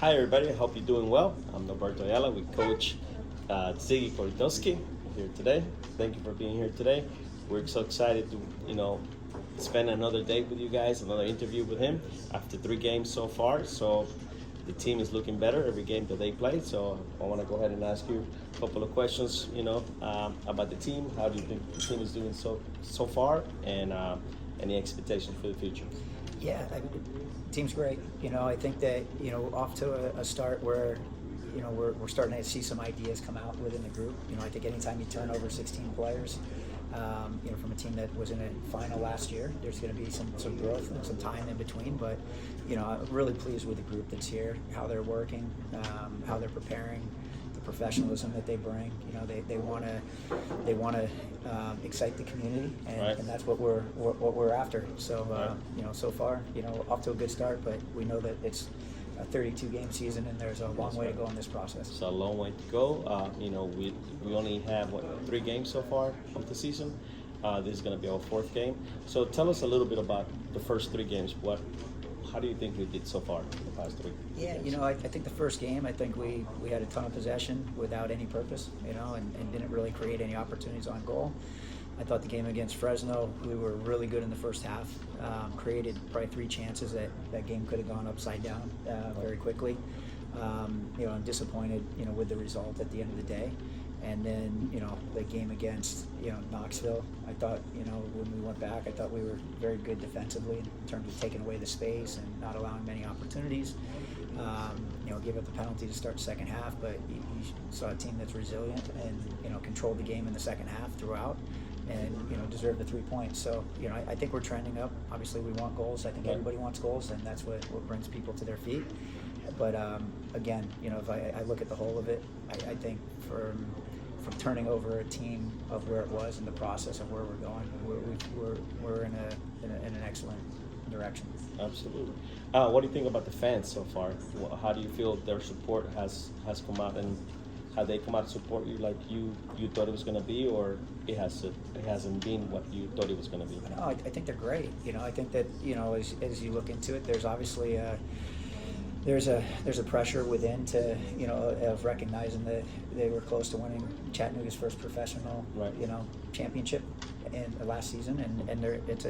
Hi everybody, I hope you're doing well. I'm Norberto Ayala with Coach Ziggy here today. Thank you for being here today. We're so excited to, spend another day with you guys, another interview with him after 3 games so far. So the team is looking better every game that they play. So I want to go ahead and ask you a couple of questions, about the team. How do you think the team is doing so far, and any expectations for the future? Yeah, team's great. I think that, off to a start where, we're starting to see some ideas come out within the group. I think anytime you turn over 16 players, from a team that was in a final last year, there's going to be some growth and some time in between. But, I'm really pleased with the group that's here, how they're working, how they're preparing, the professionalism that they bring. They want to excite the community, and, Right. and that's what we're after. So so far, off to a good start, but we know that it's a 32-game season, and there's a long way to go in this process. It's a long way to go. We only have 3 games so far of the season. This is going to be our 4th game. So tell us a little bit about the first 3 games. How do you think we did so far in the past 3? Yeah, I think the first game, I think we had a ton of possession without any purpose, and didn't really create any opportunities on goal. I thought the game against Fresno, we were really good in the first half. Created probably 3 chances that game could have gone upside down very quickly. I'm disappointed, with the result at the end of the day. And then, the game against, Knoxville, I thought, when we went back, I thought we were very good defensively in terms of taking away the space and not allowing many opportunities. Give up the penalty to start the second half, but you saw a team that's resilient and, controlled the game in the second half throughout, and, deserved the 3 points. So, I think we're trending up. Obviously, we want goals. I think everybody wants goals, and that's what brings people to their feet. But, again, if I look at the whole of it, I think from turning over a team of where it was in the process of where we're going, we're in an excellent direction. Absolutely. What do you think about the fans so far? How do you feel their support has come out, and have they come out to support you like you thought it was going to be, or it hasn't been what you thought it was going to be? No, I think they're great. I think that as you look into it, there's obviously there's a pressure within to of recognizing that they were close to winning Chattanooga's first professional Right. championship in the last season, and it's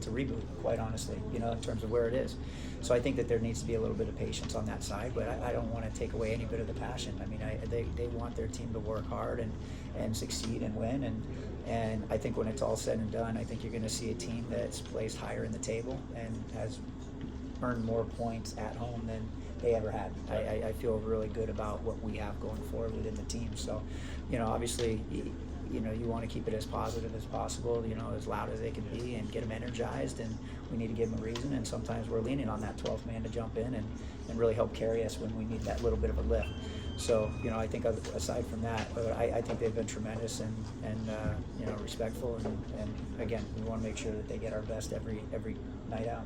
a reboot, quite honestly, in terms of where it is. So I think that there needs to be a little bit of patience on that side, but I don't want to take away any bit of the passion. I mean, they want their team to work hard and succeed and win, and I think when it's all said and done, I think you're going to see a team that's placed higher in the table and has earned more points at home than they ever had. I feel really good about what we have going forward within the team. So, obviously, you want to keep it as positive as possible, as loud as they can be, and get them energized, and we need to give them a reason, and sometimes we're leaning on that 12th man to jump in and really help carry us when we need that little bit of a lift. So, I think aside from that, I think they've been tremendous and respectful, and again, we want to make sure that they get our best every night out.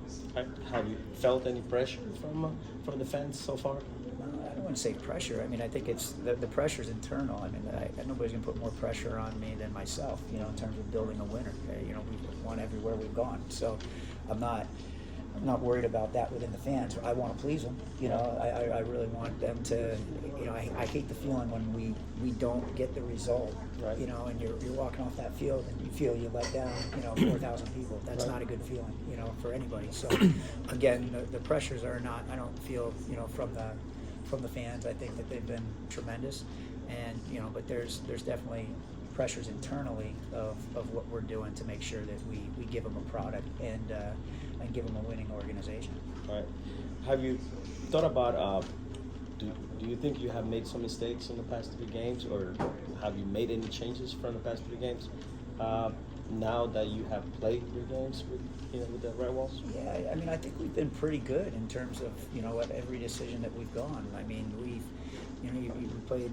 Have you felt any pressure from the fans so far? I don't want to say pressure. I mean, I think it's the pressure's internal. I mean, nobody's going to put more pressure on me than myself, in terms of building a winner. We've won everywhere we've gone. So I'm not worried about that within the fans. I want to please them. I really want them to, I hate the feeling when we don't get the result, Right. And you're walking off that field and you feel you let down, 4,000 people. That's Right. not a good feeling, for anybody. So again, the pressures are not, I don't feel, from the fans. I think that they've been tremendous, and but there's definitely pressures internally of what we're doing to make sure that we give them a product and give them a winning organization. All right. Have you thought about? Do you think you have made some mistakes in the past 3 games, or have you made any changes from the past 3 games? Now that you have played your games with the Red Wolves? Yeah, I mean, I think we've been pretty good in terms of every decision that we've gone. I mean, we played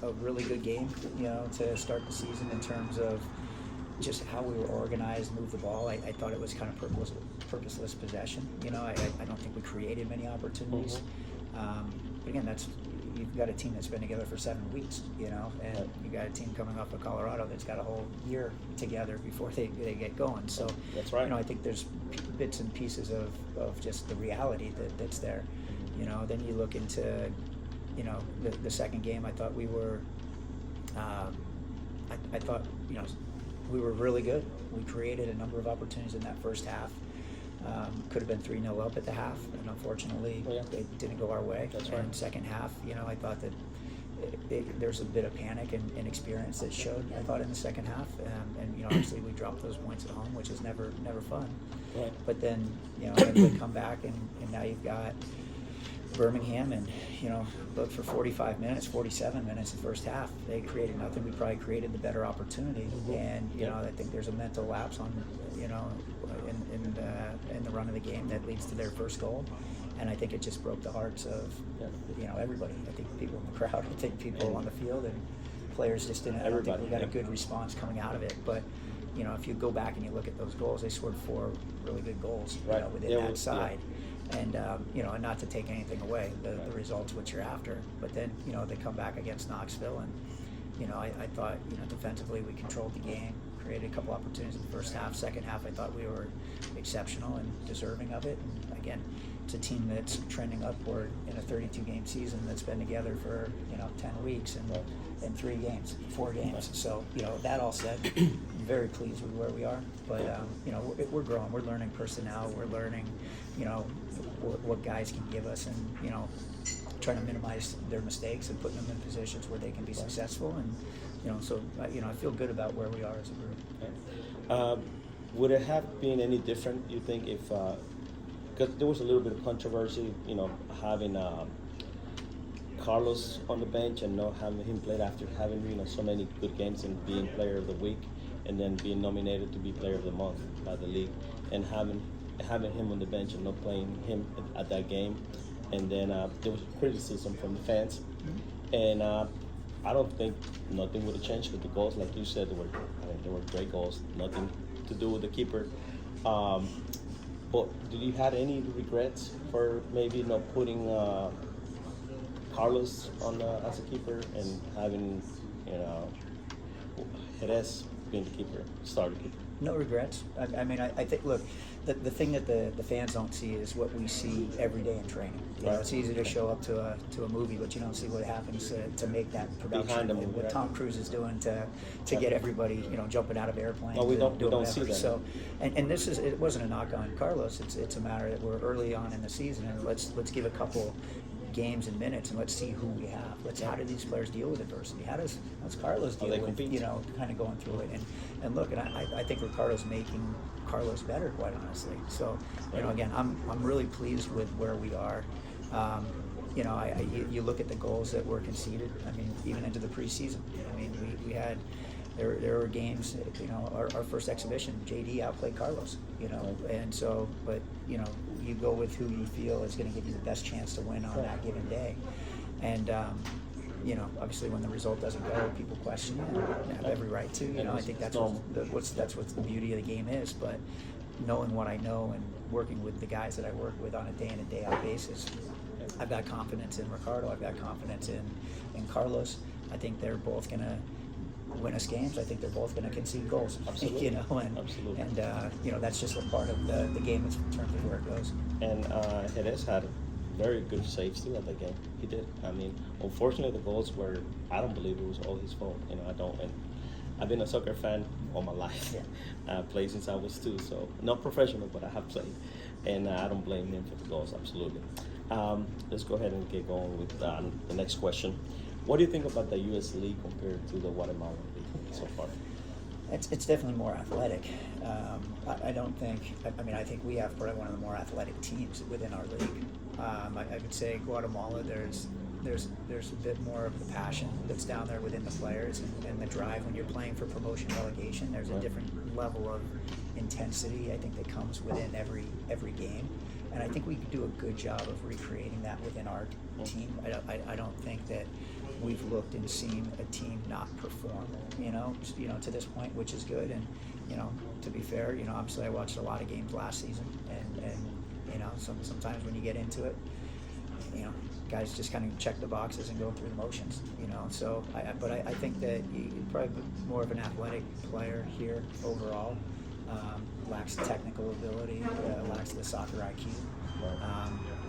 a really good game, to start the season in terms of just how we were organized, move the ball. I thought it was kind of purposeless possession. I don't think we created many opportunities. But again, you've got a team that's been together for 7 weeks, and you got a team coming off of Colorado that's got a whole year together before they get going. So That's right. I think there's bits and pieces of just the reality that's there. Then you look into, the second game. I thought we were, I thought, we were really good. We created a number of opportunities in that first half. Could have been 3-0 up at the half, and unfortunately, it didn't go our way. That's right. And second half, I thought that there's a bit of panic and inexperience that showed, I thought, in the second half. And obviously we dropped those points at home, which is never fun. Right. But then, then we come back, and now you've got Birmingham, and look, for 45 minutes, 47 minutes the first half, they created nothing. We probably created the better opportunity, and I think there's a mental lapse on in the run of the game that leads to their first goal, and I think it just broke the hearts of everybody. I think people in the crowd, I think people on the field, and players just didn't. I don't think we got a good response coming out of it, but. If you go back and you look at those goals, they scored 4 really good goals within that side. And, and not to take anything away, the results what you're after. But then, they come back against Knoxville, and, I thought, defensively we controlled the game, created a couple opportunities in the first half. Second half, I thought we were exceptional and deserving of it. And again, it's a team that's trending upward in a 32-game season that's been together for, 10 weeks and 4 games. So, that all said, I'm very pleased with where we are. But, we're growing. We're learning personnel. We're learning, what guys can give us, and, trying to minimize their mistakes and putting them in positions where they can be successful. And, so, I feel good about where we are as a group. Would it have been any different, you think, if, because there was a little bit of controversy, having Carlos on the bench and not having him played after having so many good games and being player of the week, and then being nominated to be player of the month by the league, and having him on the bench and not playing him at that game. And then there was criticism from the fans, and I don't think nothing would have changed with the goals. Like you said, they were great goals. Nothing to do with the keeper. But did you have any regrets for maybe not putting Carlos on as a keeper and having Jerez being the keeper, starting keeper? No regrets. I mean, I think, look, the thing that the fans don't see is what we see every day in training. It's easy to show up to a movie, but you don't see what happens to make that production. What Tom Cruise is doing to get everybody, jumping out of airplanes. No, we don't see that. So, and it wasn't a knock on Carlos. It's a matter that we're early on in the season, and let's give a couple games and minutes, and let's see who we have. How do these players deal with adversity? How's Carlos deal with kind of going through it? And look, and I think Ricardo's making Carlos better, quite honestly. So again, I'm really pleased with where we are. You look at the goals that were conceded. I mean, even into the preseason. I mean, we had. There were games, our first exhibition, JD outplayed Carlos, and so, but, you go with who you feel is going to give you the best chance to win on that given day. And, obviously when the result doesn't go, people question it and have every right to, I think that's what the beauty of the game is. But knowing what I know and working with the guys that I work with on a day in and day out basis, I've got confidence in Ricardo, I've got confidence in Carlos. I think they're both going to win us games. I think they're both going to concede goals. Absolutely. Absolutely. And that's just a part of the game in terms of where it goes. And Jerez had very good saves too at that game. He did. I mean, unfortunately, the goals were. I don't believe it was all his fault. I don't. And I've been a soccer fan all my life. I played since I was 2, so not professional, but I have played, and I don't blame him for the goals. Absolutely. Let's go ahead and get going with the next question. What do you think about the U.S. League compared to the Guatemalan League so far? It's definitely more athletic. I don't think. I think we have probably one of the more athletic teams within our league. I would say Guatemala. There's a bit more of the passion that's down there within the players and the drive when you're playing for promotion relegation. There's a different level of intensity I think that comes within every game. And I think we do a good job of recreating that within our team. I don't think that we've looked and seen a team not perform, to this point, which is good. And, to be fair, obviously I watched a lot of games last season, and sometimes when you get into it, guys just kind of check the boxes and go through the motions, So, I think that you're probably more of an athletic player here overall. Lacks technical ability, lacks the soccer IQ.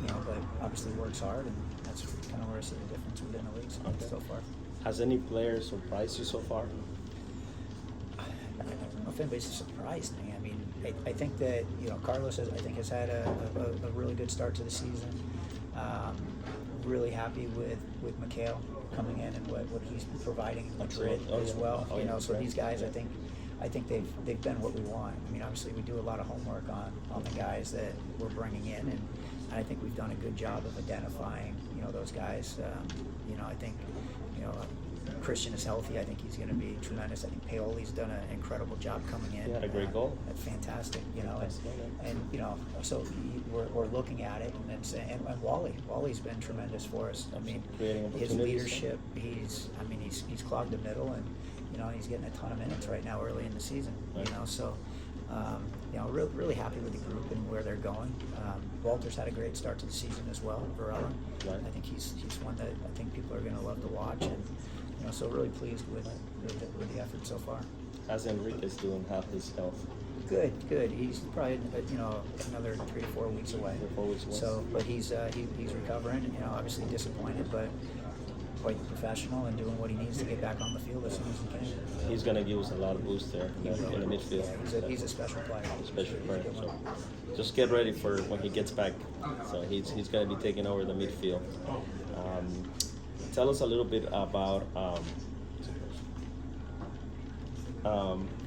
but obviously works hard, and that's kind of where I see the difference within the league so far. Has any player surprised you so far? I don't know if anybody's surprised me. I mean, I think that Carlos has had a really good start to the season. Really happy with Mikhail coming in and what he's providing in Madrid as well. So these guys, I think they've been what we want. I mean, obviously we do a lot of homework on the guys that we're bringing in, and I think we've done a good job of identifying those guys. I think Christian is healthy. I think he's going to be tremendous. I think Paoli's done an incredible job coming in. He had a great goal. That's fantastic. So we're looking at it and saying, and Wally's been tremendous for us. I mean, his leadership. He's clogged the middle, and he's getting a ton of minutes right now early in the season. Right. Really happy with the group and where they're going. Walter's had a great start to the season as well. Varela. Right. I think he's one that I think people are going to love to watch, and so really pleased with the effort so far. How's Enriquez doing? How's his health? Good. He's probably another 3 to 4 weeks away. 3 or 4 weeks away. So, but he's recovering. Obviously disappointed, but quite professional and doing what he needs to get back on the field as soon as he can. He's going to give us a lot of boost there in the midfield. Yeah, he's a special player. So just get ready for when he gets back. So he's going to be taking over the midfield. Tell us a little bit about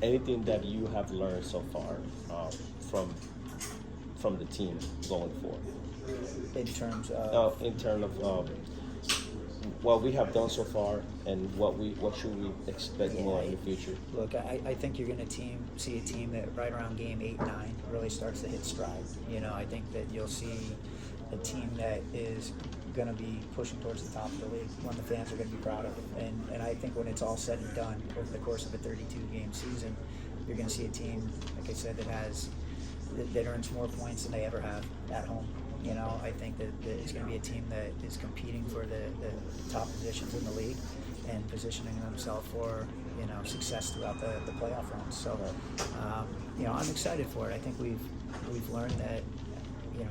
anything that you have learned so far from the team going forward. In terms of what we have done so far and what should we expect more in the future. Look, I think you're going to see a team that right around game 8-9 really starts to hit stride. I think that you'll see a team that is going to be pushing towards the top of the league, one the fans are going to be proud of. And I think when it's all said and done over the course of a 32-game season, you're going to see a team, like I said, that earns more points than they ever have at home. I think that it's going to be a team that is competing for the top positions in the league and positioning themselves for success throughout the playoff rounds. So I'm excited for it. I think we've learned that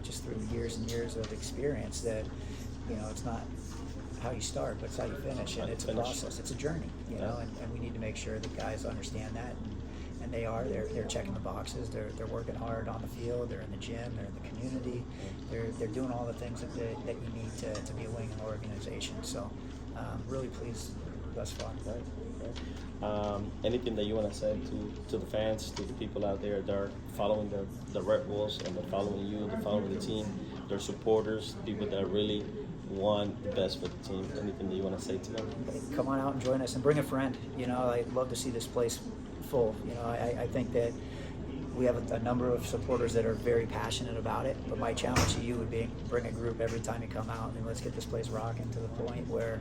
just through years and years of experience that it's not how you start, but it's how you finish, and it's a process. It's a journey, and we need to make sure that guys understand that, and they are. They're checking the boxes. They're working hard on the field. They're in the gym. They're in the community. They're doing all the things that you need to be a winning organization. So, really pleased thus far. Right. Anything that you want to say to the fans, to the people out there that are following the Red Wolves and they're following you, they're following the team, their supporters, people that really want the best for the team? Anything that you want to say to them? Come on out and join us and bring a friend. I'd love to see this place full. I think that we have a number of supporters that are very passionate about it, but my challenge to you would be bring a group every time you come out, and let's get this place rocking to the point where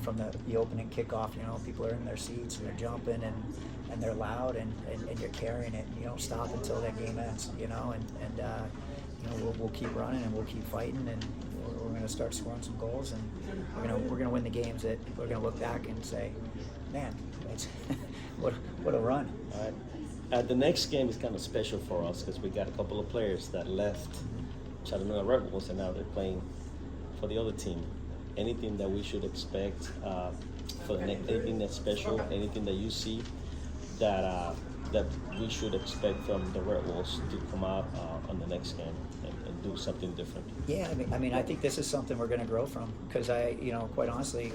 from the opening kickoff, people are in their seats and they're jumping and they're loud and you're carrying it. You don't stop until that game ends, we'll keep running and we'll keep fighting, and we're going to start scoring some goals, and we're going to win the games that people are going to look back and say, man, it's what a run. All right. The next game is kind of special for us because we got a couple of players that left Chattanooga Red Wolves and now they're playing for the other team. Anything that we should expect for the next? Anything that's special? Anything that you see that we should expect from the Red Wolves to come out on the next game and do something different? Yeah, I think this is something we're going to grow from because quite honestly,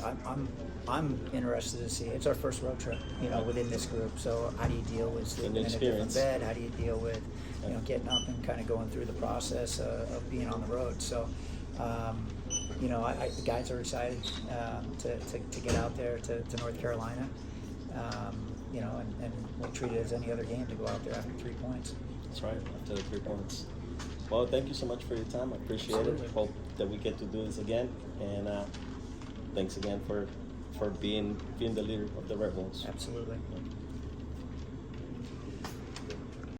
I'm interested to see. It's our first road trip, within this group. So how do you deal with sleeping in a different bed? How do you deal with, getting up and kind of going through the process of being on the road? So, the guys are excited to get out there to North Carolina. And we'll treat it as any other game to go out there after 3 points. That's right, after the 3 points. Well, thank you so much for your time. I appreciate it. Hope that we get to do this again. And thanks again for being the leader of the Red Wolves. Absolutely.